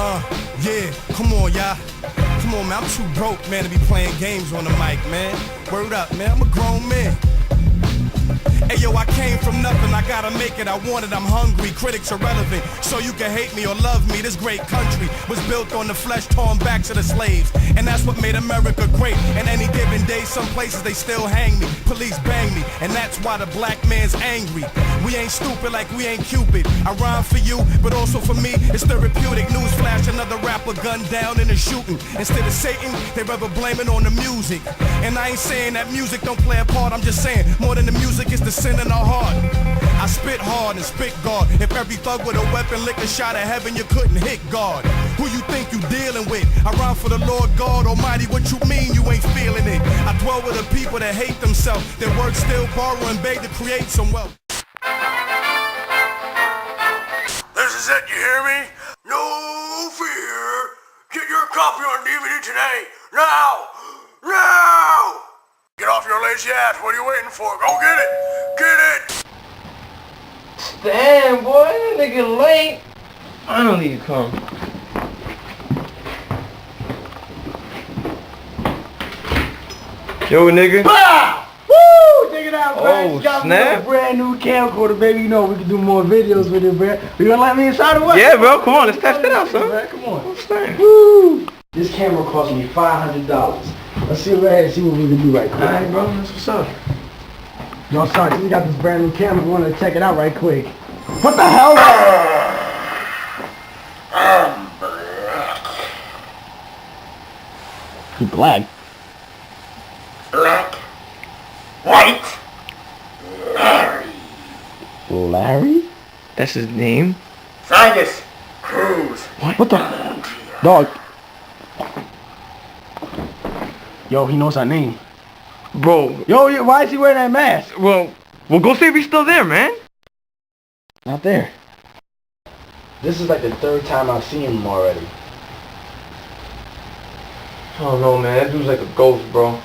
Yeah, come on, y'all. Come on, man, I'm too broke, man, to be playing games on the mic, man. Word up, man, I'm a grown man. Hey yo, I came from nothing, I gotta make it, I want it, I'm hungry. Critics are relevant, so you can hate me or love me. This great country was built on the flesh torn backs of the slaves, and that's what made America great. And any given day, some places they still hang me, police bang me, and that's why the black man's angry. We ain't stupid like we ain't Cupid. I rhyme for you, but also for me, it's therapeutic. Newsflash, another rapper gunned down in a shooting. Instead of Satan, they rather blame it on the music. And I ain't saying that music don't play a part, I'm just saying, more than the music is the sin in our heart. I spit hard and spit guard. If every thug with a weapon lick a shot at heaven, you couldn't hit God. Who you think you dealing with? I rhyme for the Lord God Almighty. What you mean you ain't feeling it? I dwell with the people that hate themselves. Their words still borrow and beg to create some wealth. This is it, you hear me? No fear. Get your copy on DVD today. Now! Now! Get off your lazy ass. What are you waiting for? Go get it! Get it! Damn, boy, that nigga late. I don't need to come. Yo, nigga. Bow! Woo! Check it out, Oh, man. Got me snap. a brand new camcorder, baby. You know we can do more videos with it, bro. You gonna let me inside or what? Yeah, bro, come on, let's test it out, son. Man, come on. What's that? Woo! This camera cost me $500. Let's see what we can do right quick. Alright, bro, that's what's up. Yo, son, we got this brand new camera. We want to check it out right quick. What the hell? You black? Black. White. Larry. Larry? That's his name? Sigus. Cruz. What the? Dog. Yo, he knows our name. Bro, Yo, why is he wearing that mask? well, go see if he's still there, man. Not there. This is like the third time I've seen him already. I don't know, man. That dude's like a ghost, bro.